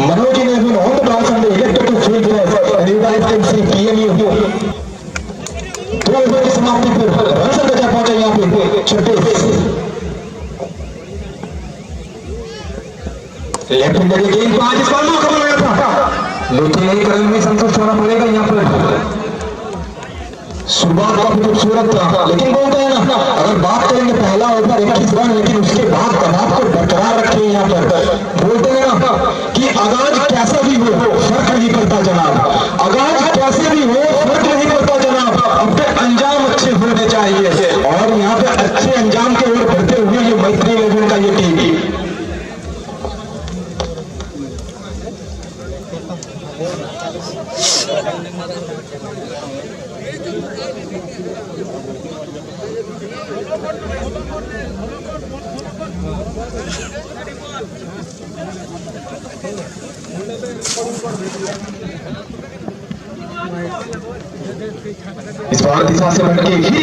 Manoj Levin on the toss and they elected to field first. And you guys can see PMU. दो over की समाप्ति पर run संख्या पहुंचे यहाँ पे छठे। Left handed गेंद को आज इस बार मौका मिल गया था, लेकिन एक रन में संतुष्ट होना पड़ेगा यहाँ पर। शुरुआत काफी खूबसूरत था, लेकिन बोलते हैं ना अगर बात करेंगे पहला ओवर 21 रन, लेकिन उसके बाद दबाव को बरकरार रखे यहाँ पर। बोलते हैं ना कि आगाज कैसा भी हो फर्क नहीं पड़ता जनाब, आगाज कैसे भी हो फर्क नहीं पड़ता जनाब, अपने अंजाम अच्छे होने चाहिए। और यहाँ पे अच्छे अंजाम के ओर बढ़ते हुए ये मैत्री लेवल का ये टीम इस बार दिशा से बढ़के ही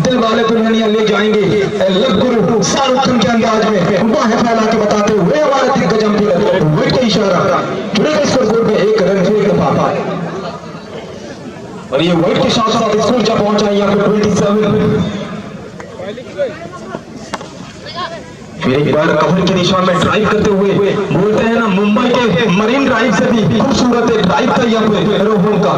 दिल वाले दुल्हनिया ले जाएंगे लब गुरु शाहरुख खान के अंदाज में बाहें फैला के बताते हुए हमारे दिग्गज अंपायर विकेट का इशारा जुड़ेगा स्कोर में एक रन एक दफा। और ये विकेट के साथ साथ स्कोर जब पहुंचा यहाँ पे 27। फिर एक बार कवर की दिशा में ड्राइव करते हुए बोलते हैं ना मुंबई के मरीन ड्राइव से भी खूबसूरत एक ड्राइव था यहाँ पे रोहन का।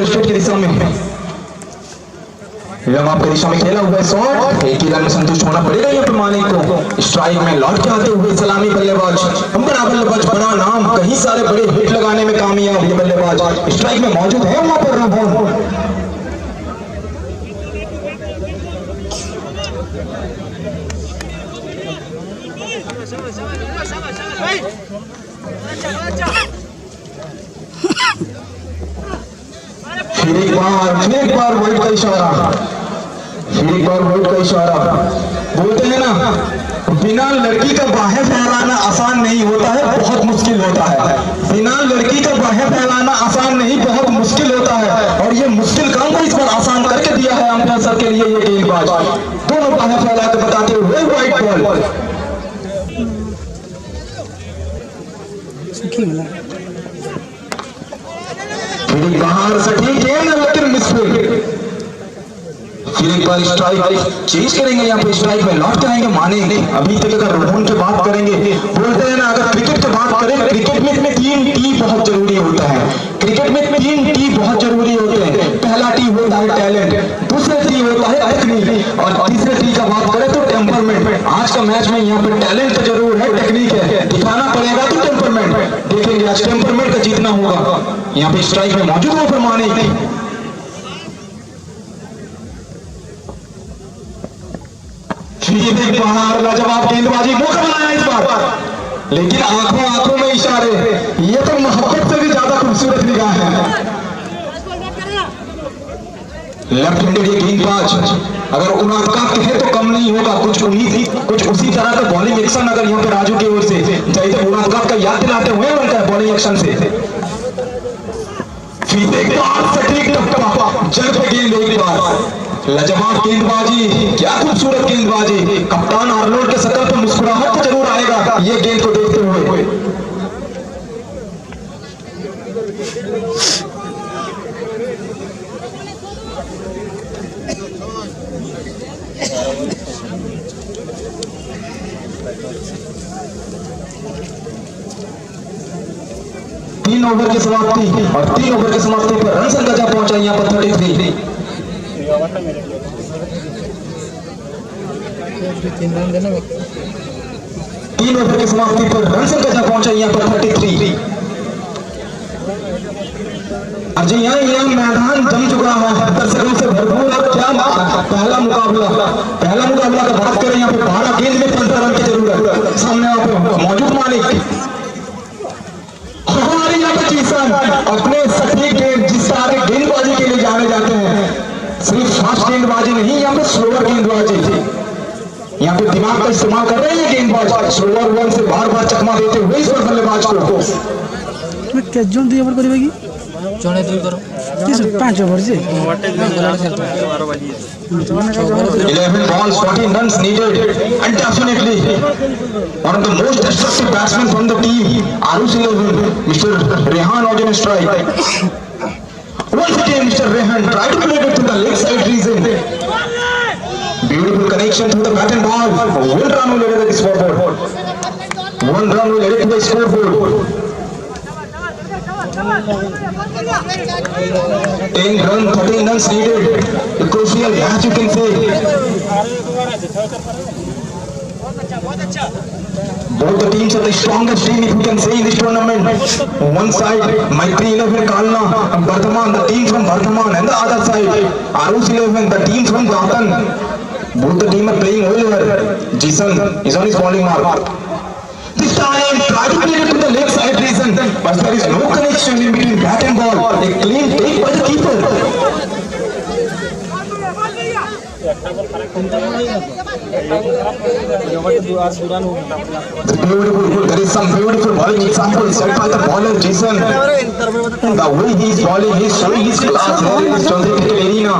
स्ट्रेट की दिशा में जब आपके दिशा में खेला हुआ है शॉट, एक ही रन में संतुष्ट होना पड़ेगा यहाँ पे माने को। स्ट्राइक में लौट के आते हुए सलामी बल्लेबाज, बड़ा बल्लेबाज, बड़ा नाम, कहीं सारे बड़े हिट लगाने में कामयाब ये बल्लेबाज स्ट्राइक में मौजूद है वहां पर रोहन। फिर एक बार वाइट का इशारा, फिर एक बार वाइट का इशारा। बोलते हैं ना बिना लड़की का बाहें फैलाना आसान नहीं होता है, बहुत मुश्किल होता है। बिना लड़की का बाहें फैलाना आसान नहीं, बहुत मुश्किल होता है। और ये मुश्किल काम को इस बार आसान करके दिया है अंपायर सर के लिए ये गेंदबाज। दोनों बाहें फैला के बताते हुए वाइट बॉल। बाहर से ठीक है ना, लेकिन मिसफील्ड। फिर एक बार स्ट्राइक चेंज करेंगे यहाँ पे, स्ट्राइक में लौट जाएंगे माने। अभी तक अगर रोहन की बात करेंगे, बोलते हैं ना अगर क्रिकेट की बात करें, क्रिकेट में 3 टी बहुत जरूरी होता है। क्रिकेट में 3 टी बहुत जरूरी होते हैं। पहला टी होता है टैलेंट, दूसरा टी होता है टेक्निक, और तीसरे टी का बात करें तो टेम्परमेंट। आज का मैच में यहाँ पे टैलेंट तो जरूर है, टेक्निक है, दिखाना पड़ेगा तो टेम्परमेंट देखेंगे। आज टेम्परमेंट का जीतना होगा। यहाँ पे स्ट्राइक में मौजूद हो प्रमाणित बाहर लाजवाब गेंदबाजी, मौका बनाया इस बार, लेकिन आंखों में इशारे। ये तो मोहब्बत से भी ज्यादा खूबसूरत निगाह है। लेफ्ट हैंडेड ये गेंदबाज अगर उनका कहे तो कम नहीं होगा। कुछ उसी तरह का बॉलिंग एक्शन अगर यहाँ पे राजू की ओर से चाहिए, उनका का याद दिलाते हुए बनता है बॉलिंग एक्शन से। फिर एक बार सटीक टप्पा, जड़ पे गेंद एक बार, लाजवाब गेंदबाजी, क्या खूबसूरत गेंदबाजी। कप्तान आर्नोल्ड के तीन ओवर की समाप्ति और 3 ओवर की समाप्ति पर रन संख्या पहुंचा यहाँ पर 33। 3 ओवर की समाप्ति पर रन संख्या पहुंचा यहाँ पर 33। अब जी यहाँ मैदान जम चुका है दर्शकों से भरपूर। क्या पहला मुकाबला का बात करें यहाँ पे 12 गेंद में 15 रन की जरूरत। सामने आप मौजूद मालिक हमारे यहाँ पे किसान अपने सटीक गेंद जिस सारे गेंदबाजी के लिए जाने जाते हैं। सिर्फ फास्ट गेंदबाजी नहीं, यहाँ पे स्लोअर गेंदबाजी थी। यहाँ पे दिमाग का इस्तेमाल कर रहे हैं गेंदबाज, स्लोअर वन से बार चकमा देते हुए इस पर बल्लेबाज को केजन 2 ओवर करेगी जड़े 2 करो 5 ओवर से 11 balls, 14 runs needed, and definitely one of the most destructive batsmen from the team, Arush 11, Mr. Rehan out in strike. Once again, Mr. Rehan tried to play it to the leg side region. Beautiful connection through the bat and ball. 1 run will lead to the scoreboard. 1 run will lead to the scoreboard. 10 runs, 13 runs needed. A crucial match, you can say. Both the teams are the strongest team, if you can say, in this tournament. One side, Maitri 11 Kalna, Bardhaman, the team from Bardhaman, and the other side, Arush 11, the team from Datan. Both the team are playing well here. Jason is on his bowling mark. This time, try to play it to the leg side region, but there is no connection in between bat and ball. A clean take by the keeper. There is some beautiful bowling example set by the bowler Jason. The way he is bowling, he is showing his class here in this Chandri cricket arena.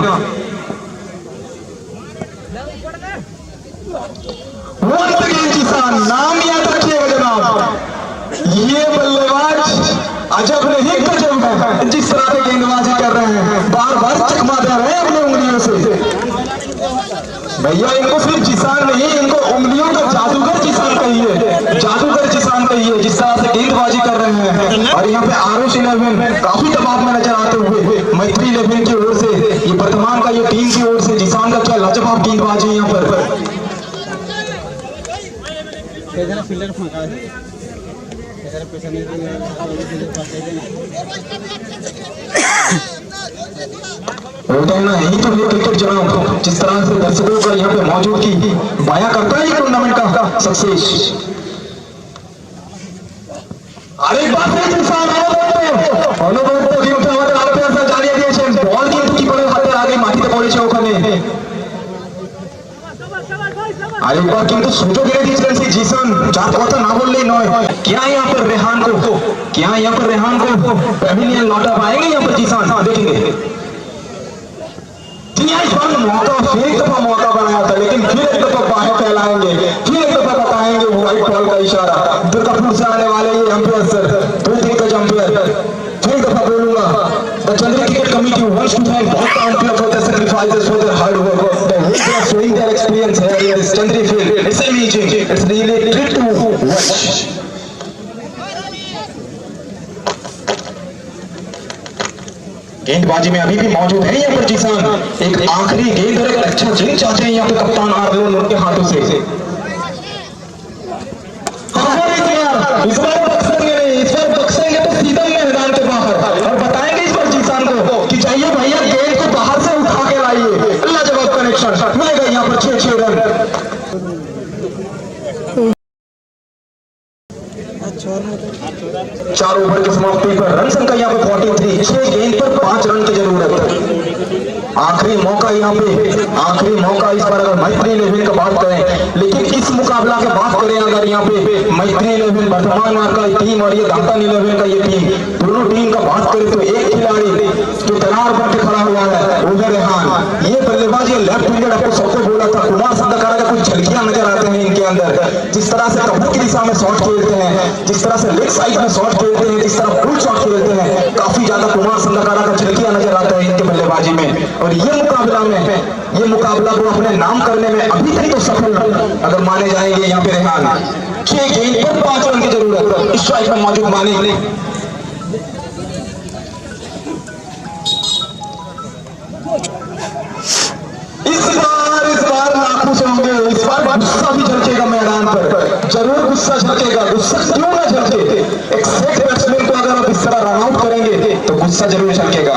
Once again Jason, नाम याद रखिएगा जनाब, ये बल्लेबाज अजब नहीं गजब है। जिस तरह से गेंदबाजी कर रहे हैं, बार चकमा दे रहे हैं अपनी उंगलियों से। भैया इनको सिर्फ जिसान नहीं, इनको उंगलियों का जादूगर जिसान कहिए, जिस तरह से गेंदबाजी कर रहे हैं। और यहाँ पे आरुष 11 काफी दबाव में नजर आते हुए मैत्री 11 की ओर से, ये वर्तमान का ये टीम की ओर से जिसान का क्या लाजवाब गेंदबाजी है यहाँ पर। होता है ना, यही तो ये क्रिकेट जनाब, जिस तरह से दर्शकों का यहाँ पे मौजूदगी बयां करता है टूर्नामेंट का सक्सेस। अरे बात है किसान অনুভব কিন্তু আমাদের আলোচনা স্যার জানিয়ে দিয়েছেন, বল কিন্তু কি করে হাতের আগে মাটিতে পড়েছে ওখানে। আরেকবার কিন্তু সুযোগ এনে দিয়েছিলেন সেই জিসান, যার কথা না বললেই নয়। क्या यहाँ पर रेहान को पैविलियन लौटा पाएंगे यहाँ पर जिसान, देखेंगे। इस बार मौका फिर एक दफा मौका बनाया था, लेकिन फिर एक दफा बाहें फैलाएंगे, फिर एक दफा बताएंगे वो व्हाइट बॉल का इशारा। दुर्गापुर से आने वाले ये अंपायर सर, 2 दिग्गज अंपायर, फिर एक दफा बोलूंगा, the Chandri Cricket Committee wants to thank both the umpires for their sacrifices, for their hard work, the way they are showing their experience here in this Chandri field. It's amazing, it's really great to watch. गेंदबाजी में अभी भी मौजूद है यहाँ पर जिसान, एक आखिरी गेंद और एक अच्छा जिंग चाहते हैं यहाँ पे कप्तान आर्लोन उनके हाथों से। इस बार बक्सेंगे तो सीधा मैदान के बाहर, और बताएंगे इस बार जिसान को कि चाहिए भैया गेंद को बाहर से उठा के लाइए। लाजवाब कनेक्शन मिलेगा यहाँ पर 6 रन। 4 ओवर की समाप्ति पर रन संख्या यहाँ पे 43, 6 गेंद पर 5 रन की जरूरत है। आखिरी मौका यहाँ पे, इस बार अगर मैत्री 11 का बात करें, लेकिन इस मुकाबला की बात करें अगर यहाँ पे मैत्री 11 वर्तमान का टीम और ये दातान 11 का ये टीम, दोनों टीम का बात करें तो एक खिलाड़ी जो तैयार पर खड़ा हुआ है वो है रेहान। ये बल्लेबाज, ये लेफ्ट विकेट आपको सबको बोला था, कुमार संगकारा का कुछ झलकियां नजर आते हैं इनके अंदर। जिस तरह से कमर की दिशा में शॉट खेलते हैं, जिस तरह से लेग साइड में शॉट खेलते हैं, जिस तरह फुल शॉट खेलते हैं, काफी ज्यादा कुमार संगकारा का झलकिया नजर आता है इनके बल्लेबाजी में। और ये मुकाबला वो अपने नाम करने में अभी तक तो सफल अगर माने जाएंगे यहाँ पे रेहान। 6 गेंद पर 5 रन की जरूरत स्ट्राइक में मौजूद माने। इस बार नाखुश होंगे, इस बार गुस्सा भी झलकेगा मैदान पर, जरूर गुस्सा झलकेगा। गुस्सा क्यों ना झलके, एक सेट बैट्समैन को अगर आप इस तरह रन आउट करेंगे तो गुस्सा जरूर झलकेगा।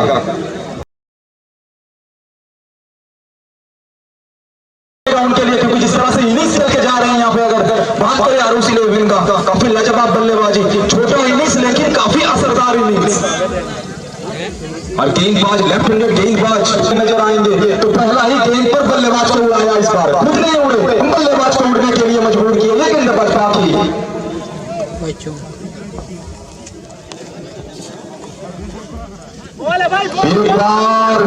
उनके लिए, क्योंकि जिस तरह से इनिंग्स लेके जा रहे हैं यहाँ पे, अगर बात करें आरुषि लेविन का, काफी लाजवाब बल्लेबाजी, छोटा इनिंग्स लेकिन काफी असरदार इनिंग्स। और गेंदबाज लेफ्ट हैंडेड गेंदबाज नजर आएंगे तो पहला ही गेंद पर बल्लेबाज को उड़ाया, इस बार खुद नहीं उड़े, बल्लेबाज को उड़ने के लिए मजबूर किए, लेकिन बचा की।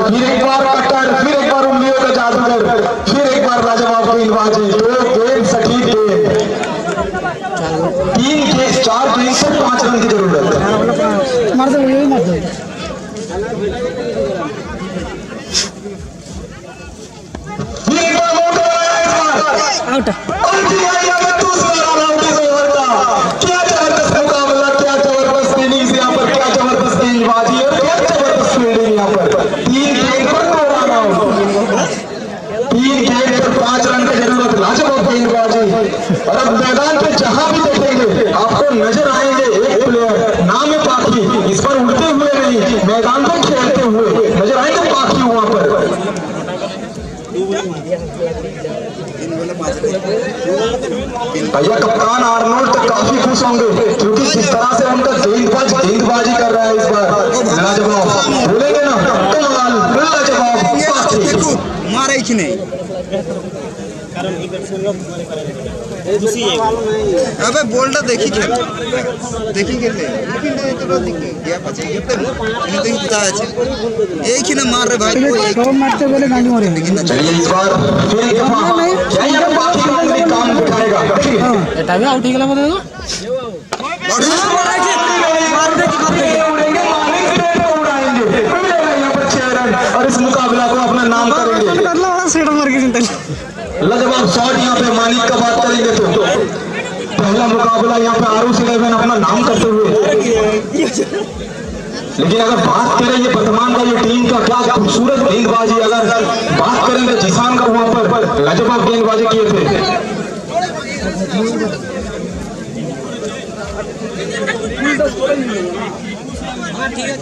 फिर एक बार कट्टर, फिर एक बार उंगलियों का जादूगर, फिर एक बार लाजवाब गेंदबाजी। 2 गेंद सटीक गेंद, 3 गेंद 4 गेंद से 5 रन की जरूरत है। मार दो, यही मार दो। आउट। क्या जबरदस्त मुकाबला, क्या जबरदस्त इनिंग्स यहाँ पर, क्या जबरदस्त गेंदबाजी और क्या जबरदस्त फील्डिंग यहाँ पर। 3 गेंद पर 2 रन आउट, 3 गेंद पर 5 रन की जरूरत, लाजवाब गेंदबाजी। और अब मैदान पे जहां भी देखेंगे आपको नजर आएंगे एक प्लेयर, नाम है पाखी, इस पर उड़ते हुए नहीं, मैदान में खेलते हुए नजर आएंगे पाखी वहां पर। भैया कप्तान आर्नोल्ड तो काफी खुश होंगे, क्योंकि जिस तरह से उनका गेंदबाजी कर रहा है इस बार, लाजवाब बोलेंगे ना, कमाल, लाजवाब मारे कि नहीं। अबे बोल्डा देखी क्या, देखी कैसे एक ही ना मार रहे भाई, मारते बोले गांधी मारे। चलिए इस बार फिर एक दफा काम दिखाएगा। এটা भी आउट ही गला बोले ना। और इस मुकाबला को अपना नाम करेंगे। लाजवाब शॉट यहाँ पे मानिक का बात करेंगे तो पहला मुकाबला यहाँ पे आरुषि लेविन अपना नाम करते हुए। लेकिन अगर बात करें ये वर्तमान का ये टीम का, क्या खूबसूरत गेंदबाजी, अगर बात करेंगे जिसान का वहां पर लाजवाब गेंदबाजी किए थे।